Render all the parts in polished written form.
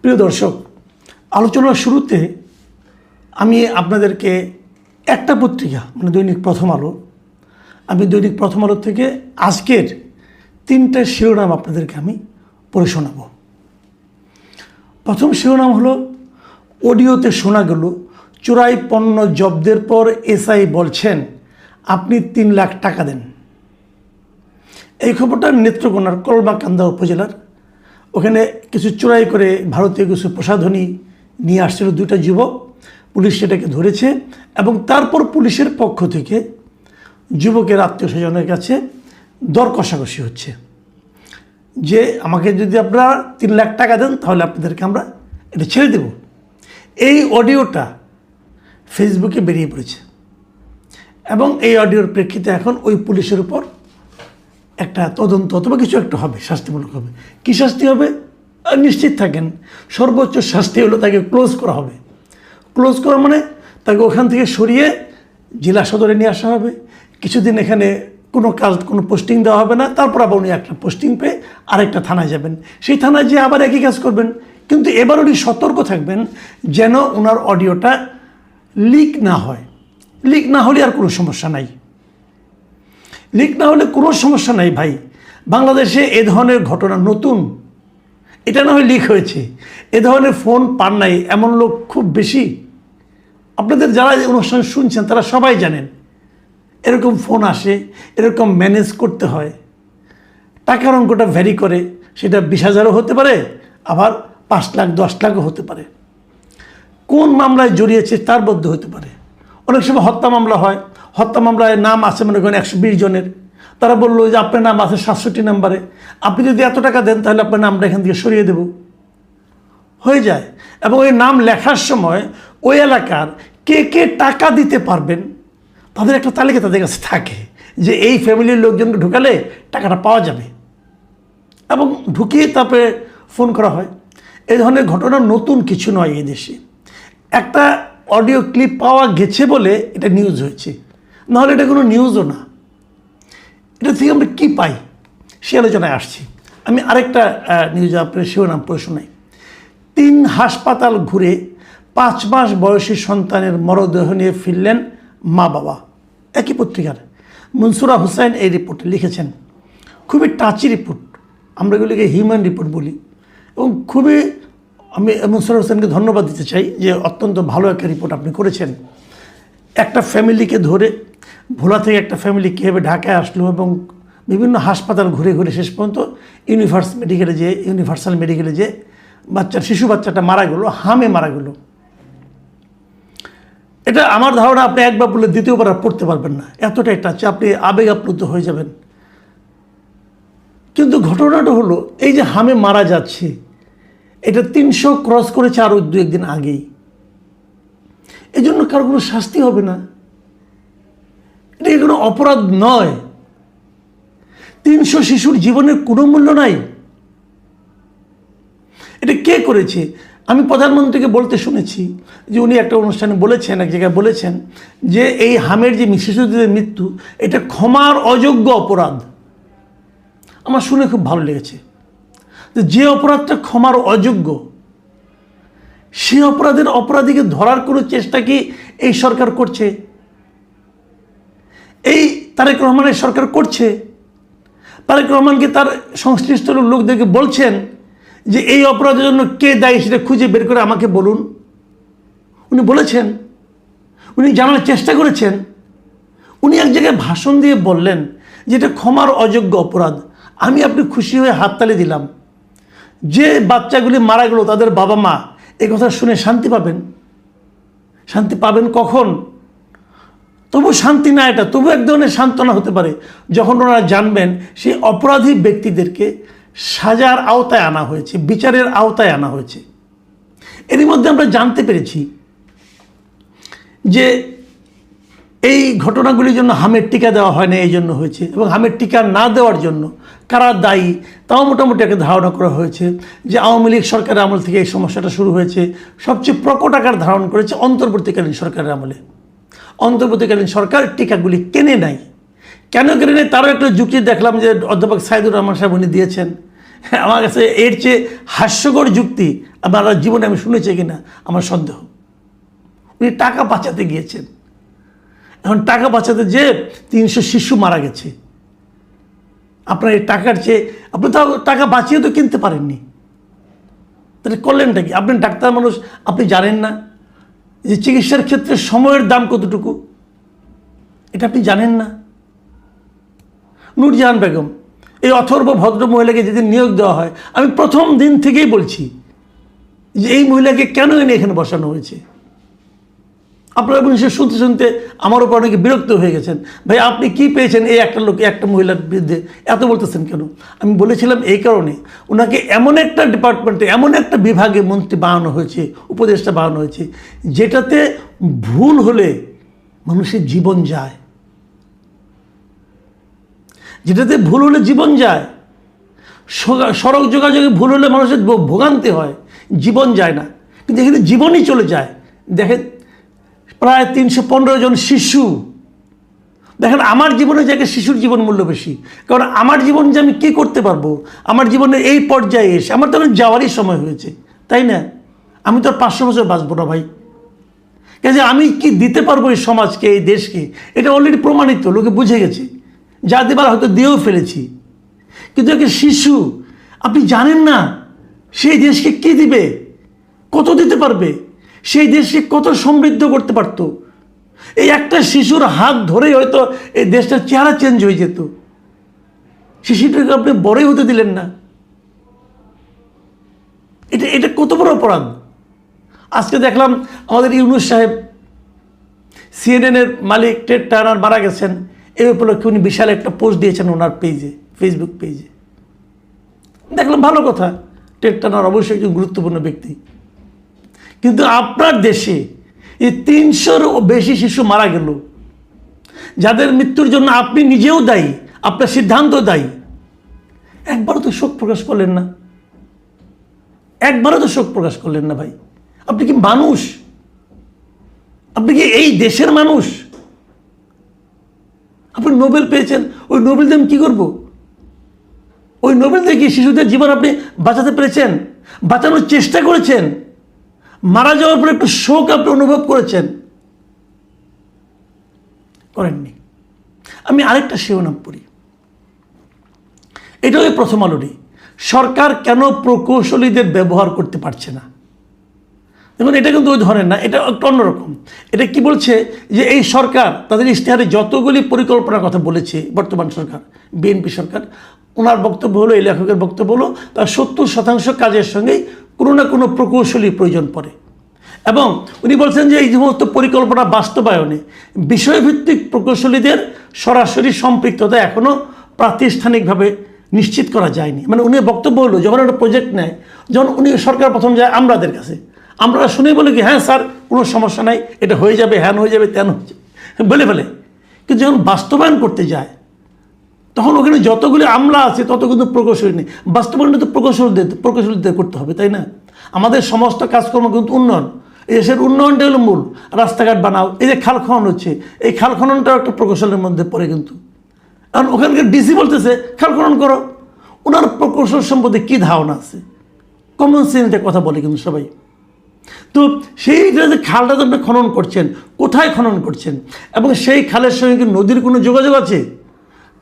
প্রিয় দর্শক, আলোচনার শুরুতে আমি আপনাদেরকে একটা পত্রিকা মানে দৈনিক প্রথম আলো, আমি দৈনিক প্রথম আলো থেকে আজকের 3টে শিরোনাম আপনাদেরকে আমি পড়ে শোনাব। প্রথম শিরোনাম হলো, অডিওতে শোনা গেল চোরাই পণ্য জব্দের পর এসআই বলছেন আপনি 3 লাখ টাকা দেন। এই খবরটা নেত্রকোনার কলমাকান্দা উপজেলার, ওখানে কিছু চোরাই করে ভারতীয় কিছু প্রসাধনী নিয়ে আসছিল 2টা যুবক। পুলিশ সেটাকে ধরেছে এবং তারপর পুলিশের পক্ষ থেকে যুবকের আত্মীয় স্বজনের কাছে দর কষাকষি হচ্ছে যে আমাকে যদি আপনারা 3 লাখ টাকা দেন তাহলে আপনাদেরকে আমরা এটা ছেড়ে দেব। এই অডিওটা ফেসবুকে বেরিয়ে পড়েছে এবং এই অডিওর প্রেক্ষিতে এখন ওই পুলিশের উপর একটা তদন্ত অথবা কিছু একটা হবে, শাস্তিমূলক হবে। কী শাস্তি হবে নিশ্চিত থাকেন, সর্বোচ্চ শাস্তি হলো তাকে ক্লোজ করা হবে। ক্লোজ করা মানে তাকে ওখান থেকে সরিয়ে জেলা সদরে নিয়ে আসা হবে, কিছুদিন এখানে কোনো কাজ কোনো পোস্টিং দেওয়া হবে না, তারপর আবার উনি একটা পোস্টিং পেয়ে আরেকটা থানায় যাবেন, সেই থানায় যেয়ে আবার একই কাজ করবেন। কিন্তু এবার উনি সতর্ক থাকবেন যেন ওনার অডিওটা লিক না হয়। লিক না হলে আর কোনো সমস্যা নাই, লিক না হলে কোনো সমস্যা নাই ভাই। বাংলাদেশে এ ধরনের ঘটনা নতুন, এটা না হয় লিক হয়েছে, এ ধরনের ফোন পান নাই এমন লোক খুব বেশি। আপনাদের যারা অনুষ্ঠান শুনছেন তারা সবাই জানেন এরকম ফোন আসে, এরকম ম্যানেজ করতে হয়। টাকার অঙ্কটা ভ্যারি করে, সেটা 20,000ও হতে পারে, আবার 5 লাখ 10 লাখও হতে পারে। কোন মামলায় জড়িয়েছে তার মধ্যে হতে পারে। অনেক সময় হত্যা মামলা হয়, হত্যা মামলায় নাম আছে মনে করেন 120 জনের, তারা বললো যে আপনার নাম আছে 67 নাম্বারে, আপনি যদি এত টাকা দেন তাহলে আপনার নামটা এখান থেকে সরিয়ে দেব, হয়ে যায়। এবং ওই নাম লেখার সময় ওই এলাকার কে কে টাকা দিতে পারবেন তাদের একটা তালিকা তাদের কাছে থাকে যে এই ফ্যামিলির লোকজনকে ঢুকালে টাকাটা পাওয়া যাবে, এবং ঢুকিয়ে তারপরে ফোন করা হয়। এই ধরনের ঘটনা নতুন কিছু নয় এই দেশে। একটা অডিও ক্লিপ পাওয়া গেছে বলে এটা নিউজ হয়েছে, নাহলে এটা কোনো নিউজও না। এটা থেকে আমরা কী পাই সে আলোচনায় আসছি। আমি আরেকটা নিউজ আপনার শিরোনাম পড়ে শোনাই। 3 হাসপাতাল ঘুরে 5 মাস বয়সী সন্তানের মরদেহ নিয়ে ফিরলেন মা বাবা। একই পত্রিকার মনসুরা হুসাইন এই রিপোর্টে লিখেছেন। খুবই টাচি রিপোর্ট, আমরা এগুলিকে হিউম্যান রিপোর্ট বলি, এবং খুবই আমি মনসুরা হুসাইনকে ধন্যবাদ দিতে চাই যে অত্যন্ত ভালো একটা রিপোর্ট আপনি করেছেন। একটা ফ্যামিলিকে ধরে, ভোলা থেকে একটা ফ্যামিলি কীভাবে ঢাকায় আসলো এবং বিভিন্ন হাসপাতাল ঘুরে ঘুরে শেষ পর্যন্ত ইউনিভার্সাল মেডিকেলে যে শিশু বাচ্চাটা মারা গেল, হামে মারা গেল। এটা আমার ধারণা আপনি একবার বললে দ্বিতীয়বার আর পড়তে পারবেন না, এতটাই টাচ, আপনি আবেগ আপ্লুত হয়ে যাবেন। কিন্তু ঘটনাটা হলো এই যে হামে মারা যাচ্ছে, এটা 300 ক্রস করেছে আরও 2-1 দিন আগেই। এই জন্য কারো কোনো শাস্তি হবে না, এটা কোনো অপরাধ নয়। 300 শিশুর জীবনের কোনো মূল্য নাই। এটা কে করেছে? আমি প্রধানমন্ত্রীকে বলতে শুনেছি যে উনি একটা অনুষ্ঠানে বলেছেন, এক জায়গায় বলেছেন যে এই হামের যে শিশুদের মৃত্যু এটা ক্ষমার অযোগ্য অপরাধ। আমার শুনে খুব ভালো লেগেছে যে অপরাধটা ক্ষমার অযোগ্য, সে অপরাধীকে ধরার কোনো চেষ্টা কি এই সরকার করছে? এই তারেক রহমানের সরকার করছে? তারেক রহমানকে তার সংশ্লিষ্ট লোকদেরকে বলছেন যে এই অপরাধের জন্য কে দায়ী সেটা খুঁজে বের করে আমাকে বলুন। উনি বলেছেন, উনি জানার চেষ্টা করেছেন। উনি এক জায়গায় ভাষণ দিয়ে বললেন যে এটা ক্ষমার অযোগ্য অপরাধ। আমি আপনি খুশি হয়ে হাততালি দিলাম। যে বাচ্চাগুলি মারা গেল তাদের বাবা মা এই কথা শুনে শান্তি পাবেন। শান্তি পাবেন কখন? তবু শান্তি না, এটা তবু এক ধরনের সান্ত্বনা হতে পারে যখন ওনারা জানবেন সেই অপরাধী ব্যক্তিদেরকে সাজার আওতায় আনা হয়েছে, বিচারের আওতায় আনা হয়েছে। এরই মধ্যে আমরা জানতে পেরেছি যে এই ঘটনাগুলির জন্য হামের টিকা দেওয়া হয় না, এই জন্য হয়েছে। এবং হামের টিকা না দেওয়ার জন্য কারা দায়ী তাও মোটামুটি একটা ধারণা করা হয়েছে যে আওয়ামী লীগ সরকারের আমল থেকে এই সমস্যাটা শুরু হয়েছে। সবচেয়ে প্রকট আকার ধারণ করেছে অন্তর্বর্তীকালীন সরকারের আমলে। অন্তর্বর্তীকালীন সরকার টিকাগুলি কেনে নাই। কেন কেনে নেয় তারও একটা যুক্তি দেখলাম যে অধ্যাপক সাইদুর রহমান সাহেব উনি দিয়েছেন আমার কাছে এর চেয়ে হাস্যকর যুক্তি আপনারা জীবনে আমি শুনেছি কিনা আমার সন্দেহ। উনি টাকা বাঁচাতে গিয়েছেন, এখন টাকা বাঁচাতে যে 300 শিশু মারা গেছে। আপনার এই টাকার চেয়ে আপনি তো টাকা বাঁচিয়ে তো কিনতে পারেননি, তাহলে করলেনটা কি? আপনি ডাক্তার মানুষ, আপনি জানেন না যে চিকিৎসার ক্ষেত্রে সময়ের দাম কতটুকু? এটা আপনি জানেন না? নূরজাহান বেগম, এই অথর্ব ভদ্র মহিলাকে যেদিন নিয়োগ দেওয়া হয়, আমি প্রথম দিন থেকেই বলছি যে এই মহিলাকে কেন এনে এখানে বসানো হয়েছে। আপনারা সে শুনতে শুনতে আমার উপর অনেকে বিরক্ত হয়ে গেছেন, ভাই আপনি কি পেয়েছেন এই একটা লোকে, একটা মহিলার বিরুদ্ধে এত বলতেছেন কেন? আমি বলেছিলাম এই কারণে, ওনাকে এমন একটা ডিপার্টমেন্টে, এমন একটা বিভাগে মন্ত্রী বানানো হয়েছে, উপদেষ্টা বানানো হয়েছে, যেটাতে ভুল হলে মানুষের জীবন যায়, যেটাতে ভুল হলে জীবন যায়। সড়ক যোগাযোগে ভুল হলে মানুষের ভোগান্তি হয়, জীবন যায় না, কিন্তু এখানে জীবনই চলে যায়। দেখেন প্রায় 315 জন শিশু। দেখেন আমার জীবনে জায়গায় শিশুর জীবন মূল্য বেশি, কারণ আমার জীবন যে আমি কী করতে পারবো, আমার জীবনের এই পর্যায়ে এসে আমার তো যাওয়ারই সময় হয়েছে, তাই না? আমি তো আর 500 বছর বাঁচবো না ভাই। কাজে আমি কি দিতে পারবো এই সমাজকে, এই দেশকে, এটা অলরেডি প্রমাণিত, লোকে বুঝে গেছে। যা দেবার হয়তো দিয়েও ফেলেছি, কিন্তু একটা শিশু আপনি জানেন না সেই দেশকে কি দিবে, কত দিতে পারবে, সেই দেশকে কত সমৃদ্ধ করতে পারত। এই একটা শিশুর হাত ধরেই হয়তো এই দেশটার চেহারা চেঞ্জ হয়ে যেত। শিশুটাকে আপনি বড়ই হতে দিলেন না। এটা এটা কত বড় অপরাধ। আজকে দেখলাম আমাদের ইউনূস সাহেব, সিএনএনের মালিক টেড টার্নার মারা গেছেন, এই উপলক্ষে উনি বিশাল একটা পোস্ট দিয়েছেন ওনার পেজে, ফেসবুক পেজে। দেখলাম ভালো কথা, টেড টার্নার অবশ্যই একজন গুরুত্বপূর্ণ ব্যক্তি, কিন্তু আপনার দেশে এই 300-র বেশি শিশু মারা গেল, যাদের মৃত্যুর জন্য আপনি নিজেও দায়ী, আপনার সিদ্ধান্ত দায়ী। একবারও তো শোক প্রকাশ করলেন না, একবারও তো শোক প্রকাশ করলেন না ভাই। আপনি কি মানুষ? আপনি কি এই দেশের মানুষ? আপনি নোবেল পেয়েছেন, ওই নোবেল দিয়ে আমি কী করবো? ওই নোবেল দিয়ে কি শিশুদের জীবন আপনি বাঁচাতে পেরেছেন? বাঁচানোর চেষ্টা করেছেন? মারা যাওয়ার পরে একটু শোক আপনি অনুভব করেছেন? করেননি। আমি আরেকটা শিরোনাম পড়ি, এটা ওই প্রথম আলোরই, সরকার কেন প্রকৌশলীদের ব্যবহার করতে পারছে না। দেখুন এটা কিন্তু ওই ধরনের না, এটা একটু অন্যরকম। এটা কি বলছে যে এই সরকার তাদের ইশতেহারে যতগুলি পরিকল্পনার কথা বলেছে, বর্তমান সরকার, বিএনপি সরকার, ওনার বক্তব্য হলো, এই লেখকের বক্তব্য হলো, তার 70% কাজের সঙ্গেই কোনো না কোনো প্রকৌশলী প্রয়োজন পড়ে। এবং উনি বলছেন যে এই সমস্ত পরিকল্পনা বাস্তবায়নে বিষয়ভিত্তিক প্রকৌশলীদের সরাসরি সম্পৃক্ততা এখনও প্রাতিষ্ঠানিকভাবে নিশ্চিত করা যায়নি। মানে উনি বক্তব্য হলো, যখন একটা প্রজেক্ট নেয়, যখন উনি সরকার প্রথম যায় আমরাদের কাছে, আমরা শুনে বলি কি হ্যাঁ স্যার কোনো সমস্যা নাই, এটা হয়ে যাবে, হ্যান হয়ে যাবে, তেন হয়ে যাবে বলে ফেলে, কিন্তু যখন বাস্তবায়ন করতে যায় তখন ওখানে যতগুলি আমলা আছে তত কিন্তু প্রকৌশলী নেই। বাস্তবায়নটা তো প্রকৌশলীদের করতে হবে, তাই না? আমাদের সমস্ত কাজকর্ম কিন্তু উন্নয়ন, এই দেশের উন্নয়নটা হলো মূল। রাস্তাঘাট বানাও, এই যে খাল খনন হচ্ছে, এই খাল খননটাও একটা প্রকৌশলের মধ্যে পড়ে কিন্তু। কারণ ওখানকার ডিসি বলতেছে খাল খনন করো, ওনার প্রকৌশল সম্পর্কে কী ধারণা আছে? কমন সেন্সে কথা বলে কিন্তু সবাই। তো সেইটা যে খালটা আপনি খনন করছেন, কোথায় খনন করছেন, এবং সেই খালের সঙ্গে কি নদীর কোনো যোগাযোগ আছে?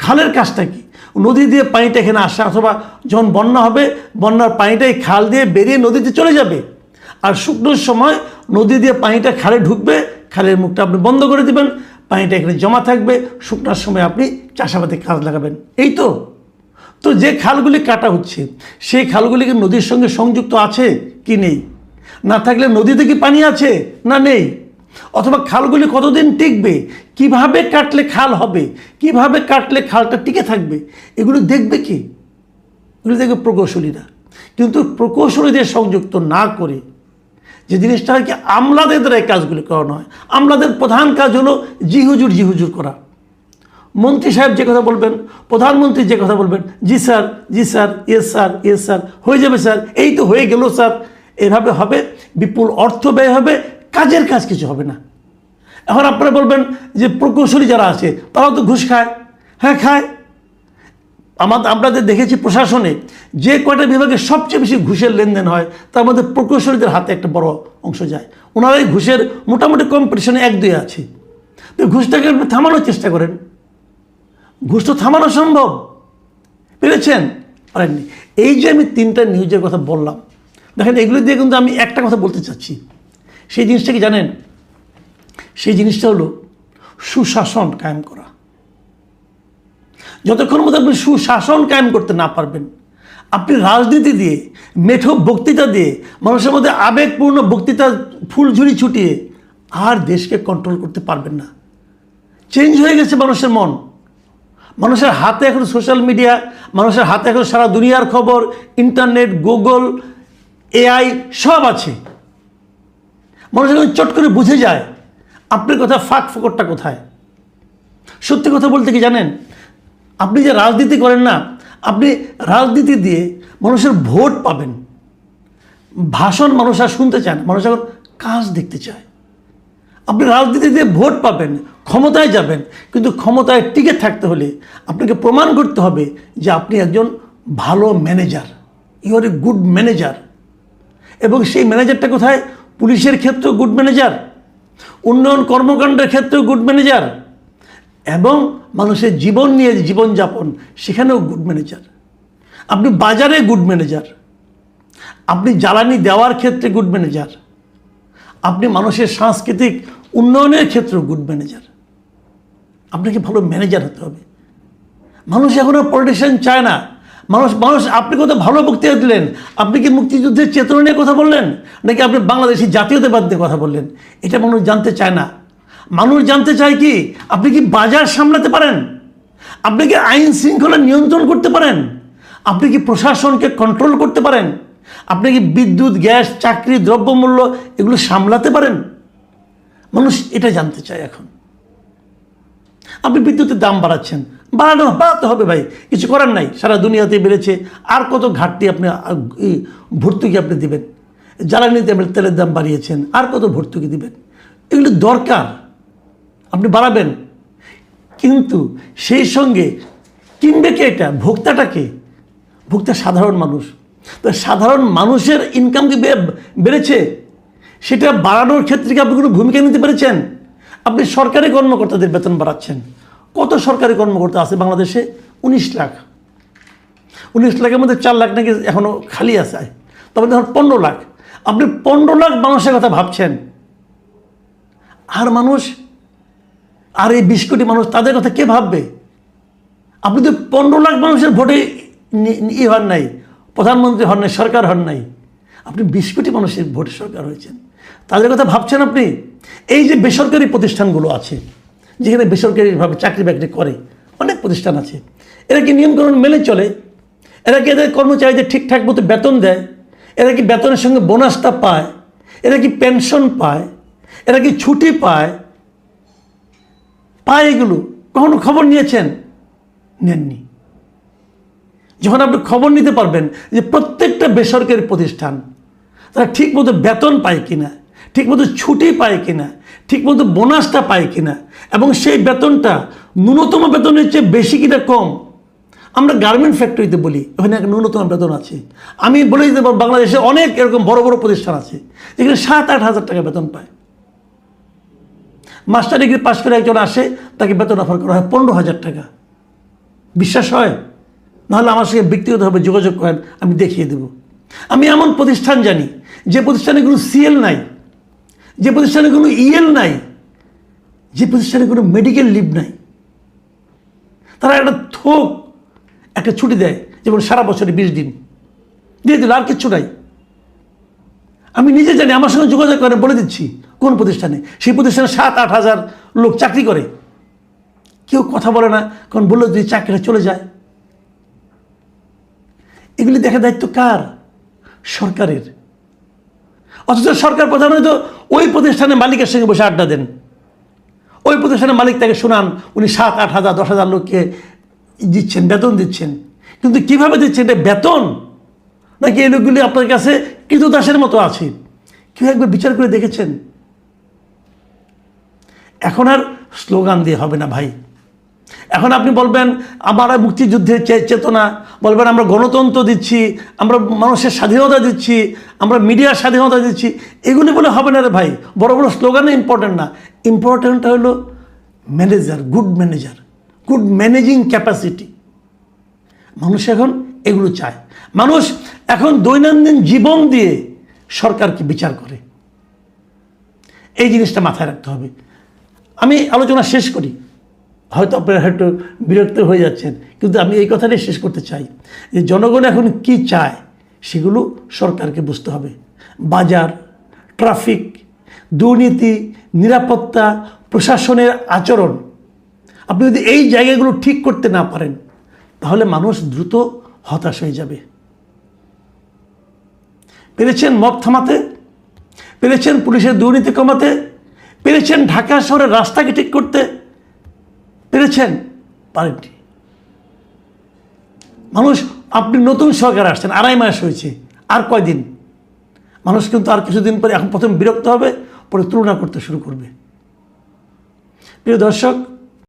খালের কাজটা কি? নদী দিয়ে পানিটা এখানে আসে, অথবা যখন বন্যা হবে বন্যার পানিটা এই খাল দিয়ে বেরিয়ে নদীতে চলে যাবে, আর শুকনোর সময় নদী দিয়ে পানিটা খালে ঢুকবে, খালের মুখটা আপনি বন্ধ করে দেবেন, পানিটা এখানে জমা থাকবে, শুকনোর সময় আপনি চাষাবাদে কাজ লাগাবেন, এই তো। তো যে খালগুলি কাটা হচ্ছে সেই খালগুলি কি নদীর সঙ্গে সংযুক্ত আছে কি নেই? না থাকলে নদীতে কি পানি আছে না নেই? অথবা খালগুলি কতদিন টিকবে, কিভাবে কাটলে খাল হবে, কিভাবে কাটলে খালটা টিকে থাকবে, এগুলো দেখবে কি? এগুলো দেখবে প্রকৌশলীরা। কিন্তু প্রকৌশলীদের সংযুক্ত না করে যে জিনিসটা হয় কি, আমলাদের দ্বারা এই কাজগুলি করানো হয়। আমলাদের প্রধান কাজ হলো জি হুজুর করা। মন্ত্রী সাহেব যে কথা বলবেন, প্রধানমন্ত্রী যে কথা বলবেন, জি স্যার, জি sir, yes sir, yes sir, হয়ে যাবে স্যার, এই তো হয়ে গেল স্যার, এভাবে হবে, বিপুল অর্থ ব্যয় হবে, কাজের কাজ কিছু হবে না। এখন আপনারা বলবেন যে প্রকৌশলী যারা আছে তারাও তো ঘুষ খায়। হ্যাঁ খায়, আপনাদের দেখেছি প্রশাসনে যে কয়টা বিভাগে সবচেয়ে বেশি ঘুষের লেনদেন হয় তার মধ্যে প্রকৌশলীদের হাতে একটা বড় অংশ যায়। ওনারাই ঘুষের মোটামুটি কম্পিটিশনে 1-2 আছে। তো ঘুষটাকে আপনি থামানোর চেষ্টা করেন, ঘুষ তো থামানো সম্ভব, পেরেছেন? পারেননি। এই যে আমি 3টা নিউজের কথা বললাম, দেখেন এগুলো দিয়ে কিন্তু আমি একটা কথা বলতে চাচ্ছি। সেই জিনিসটা কি জানেন? সেই জিনিসটা হলো সুশাসন কায়েম করা। যতক্ষণ মধ্যে আপনি সুশাসন কায়েম করতে না পারবেন, আপনি রাজনীতি দিয়ে, মেঠো বক্তৃতা দিয়ে, মানুষের মধ্যে আবেগপূর্ণ বক্তৃতা ফুলঝুরি ছুটিয়ে আর দেশকে কন্ট্রোল করতে পারবেন না। চেঞ্জ হয়ে গেছে মানুষের মন, মানুষের হাতে এখন সোশ্যাল মিডিয়া, মানুষের হাতে এখন সারা দুনিয়ার খবর, ইন্টারনেট, গুগল, AI সব আছে। মানুষ এখন চট করে বুঝে যায় আপনার কথা ফাঁক ফোকরটা কোথায়। সত্যি কথা বলতে কি জানেন, আপনি যে রাজনীতি করেন না, আপনি রাজনীতি দিয়ে মানুষের ভোট পাবেন। ভাষণ মানুষ আর শুনতে চায় না, মানুষ এখন কাজ দেখতে চায়। আপনি রাজনীতি দিয়ে ভোট পাবেন, ক্ষমতায় যাবেন, কিন্তু ক্ষমতায় টিকে থাকতে হলে আপনাকে প্রমাণ করতে হবে যে আপনি একজন ভালো manager, you are a good manager. এবং সেই ম্যানেজারটা কোথায়? পুলিশের ক্ষেত্রেও গুড ম্যানেজার, উন্নয়ন কর্মকাণ্ডের ক্ষেত্রেও গুড ম্যানেজার, এবং মানুষের জীবন নিয়ে জীবনযাপন সেখানেও গুড ম্যানেজার। আপনি বাজারে গুড ম্যানেজার, আপনি জ্বালানি দেওয়ার ক্ষেত্রে গুড ম্যানেজার, আপনি মানুষের সাংস্কৃতিক উন্নয়নের ক্ষেত্রেও গুড ম্যানেজার। আপনাকে ভালো ম্যানেজার হতে হবে। মানুষ এখন আর পলিটিশিয়ান চায় না। মানুষ আপনি কত ভালো বক্তৃতা দিলেন, আপনি কি মুক্তিযুদ্ধের চেতনা নিয়ে কথা বললেন, নাকি আপনি বাংলাদেশি জাতীয়তাবাদ নিয়ে কথা বললেন? এটা মানুষ জানতে চায় না। মানুষ জানতে চায় কি আপনি কি বাজার সামলাতে পারেন, আপনি কি আইন শৃঙ্খলা নিয়ন্ত্রণ করতে পারেন, আপনি কি প্রশাসনকে কন্ট্রোল করতে পারেন, আপনি কি বিদ্যুৎ, গ্যাস, চাকরি, দ্রব্যমূল্য এগুলো সামলাতে পারেন। মানুষ এটা জানতে চায় এখন। আপনি বিদ্যুতের দাম বাড়াচ্ছেন, বাড়াতে হবে ভাই, কিছু করার নাই, সারা দুনিয়াতে বেড়েছে। আর কত ঘাটতি আপনি ভর্তুকি আপনি দিবেন? জ্বালানিতে তেলের দাম বাড়িয়েছেন, আর কত ভর্তুকি দিবেন? এগুলো দরকার, আপনি বাড়াবেন, কিন্তু সেই সঙ্গে কিনবে কে? এটা ভোক্তাটাকে, ভোক্তা সাধারণ মানুষ। তো সাধারণ মানুষের ইনকাম কি বেড়েছে? সেটা বাড়ানোর ক্ষেত্রে কি আপনি কোনো ভূমিকা নিতে পেরেছেন? আপনি সরকারি কর্মকর্তাদের বেতন বাড়াচ্ছেন। কত সরকারি কর্মকর্তা আছে বাংলাদেশে? 19 লাখ। 19 লাখের মধ্যে 4 লাখ নাকি এখনও খালি আছে, তবে ধর 15 লাখ। আপনি 15 লাখ মানুষের কথা ভাবছেন, আর মানুষ, আর এই 20 কোটি মানুষ, তাদের কথা কে ভাববে? আপনি তো 15 লাখ মানুষের ভোটে হন নাই, প্রধানমন্ত্রী হন নাই, সরকার হন নাই, আপনি 20 কোটি মানুষের ভোটে সরকার হয়েছেন, তাদের কথা ভাবছেন আপনি? এই যে বেসরকারি প্রতিষ্ঠানগুলো আছে, যেখানে বেসরকারিভাবে চাকরি বাকরি করে অনেক প্রতিষ্ঠান আছে, এরা কি নিয়মকানুন মেনে চলে? এরা কি এদের কর্মচারীদের ঠিকঠাক মতো বেতন দেয়? এরা কি বেতনের সঙ্গে বোনাসটা পায়? এরা কি পেনশন পায়? এরা কি ছুটি পায়? এগুলো কখনো খবর নিয়েছেন? নেননি। যখন আপনি খবর নিতে পারবেন যে প্রত্যেকটা বেসরকারি প্রতিষ্ঠান তারা ঠিকমতো বেতন পায় কিনা, ঠিকমতো ছুটি পায় কিনা, ঠিকমতো বোনাসটা পায় কিনা, এবং সেই বেতনটা ন্যূনতম বেতনের চেয়ে বেশি কিনা কম। আমরা গার্মেন্ট ফ্যাক্টরিতে বলি ওখানে একটা ন্যূনতম বেতন আছে। আমি বলে দিতে পারবো বাংলাদেশে অনেক এরকম বড় বড় প্রতিষ্ঠান আছে যেখানে 7-8 হাজার টাকা বেতন পায়। মাস্টার ডিগ্রি পাশ করে একজন আসে, তাকে বেতন অফার করা হয় 15,000 টাকা। বিশ্বাস হয়? নাহলে আমার সঙ্গে ব্যক্তিগতভাবে যোগাযোগ করেন, আমি দেখিয়ে দেব। আমি এমন প্রতিষ্ঠান জানি যে প্রতিষ্ঠানে কোনো CL নাই, যে প্রতিষ্ঠানে কোনো EL নাই, যে প্রতিষ্ঠানে কোনো মেডিকেল লিভ নাই। তারা একটা ছুটি দেয়, যেমন সারা বছরে 20 দিন দিয়ে দিল, আর কিচ্ছু নাই। আমি নিজে জানি, আমার সঙ্গে যোগাযোগ করে বলে দিচ্ছি কোন প্রতিষ্ঠানে। সেই প্রতিষ্ঠানে 7-8 হাজার লোক চাকরি করে, কেউ কথা বলে না, কারণ বললো যদি চাকরিটা চলে যায়। এগুলি দেখার দায়িত্ব কার? সরকারের। অথচ সরকার প্রধান হয়তো ওই প্রতিষ্ঠানের মালিকের সঙ্গে বসে আড্ডা দেন, ওই প্রতিষ্ঠানের মালিক তাকে শোনান উনি 7-8 হাজার 10 হাজার লোককে দিচ্ছেন, বেতন দিচ্ছেন। কিন্তু কিভাবে দিচ্ছেন? এটা বেতন নাকি এই লোকগুলি আপনার কাছে কৃতদাসের মতো আছে? কেউ একবার বিচার করে দেখেছেন? এখন আর স্লোগান দিয়ে হবে না ভাই, এখন আপনি বলবেন আমরা মুক্তিযুদ্ধের চেতনা, বলবেন আমরা গণতন্ত্র দিচ্ছি, আমরা মানুষের স্বাধীনতা দিচ্ছি, আমরা মিডিয়ার স্বাধীনতা দিচ্ছি, এগুলি বলে হবে না রে ভাই। বড় বড় স্লোগানে ইম্পর্টেন্ট না, ইম্পর্টেন্টটা হলো ম্যানেজার, গুড ম্যানেজিং ক্যাপাসিটি। মানুষ এখন এগুলো চায়। মানুষ এখন দৈনন্দিন জীবন দিয়ে সরকারকে বিচার করে। এই জিনিসটা মাথায় রাখতে হবে। আমি আলোচনা শেষ করি, হয়তো আপনারা একটু বিরক্ত হয়ে যাচ্ছেন, কিন্তু আমি এই কথাটাই শেষ করতে চাই যে জনগণ এখন কি চায় সেগুলো সরকারকে বুঝতে হবে। বাজার, ট্রাফিক, দুর্নীতি, নিরাপত্তা, প্রশাসনের আচরণ, আপনি যদি এই জায়গাগুলো ঠিক করতে না পারেন তাহলে মানুষ দ্রুত হতাশ হয়ে যাবে। পেরেছেন মব থামাতে, পেরেছেন পুলিশের দুর্নীতি কমাতে, পেরেছেন ঢাকা শহরের রাস্তাকে ঠিক করতে, পেরেছেন? পারেননি। মানুষ, আপনি নতুন সরকার আসছেন, 2.5 মাস হয়েছে, আর কয়দিন? মানুষ কিন্তু আর কিছুদিন পরে, এখন প্রথম বিরক্ত হবে, পরে তুলনা করতে শুরু করবে। প্রিয় দর্শক,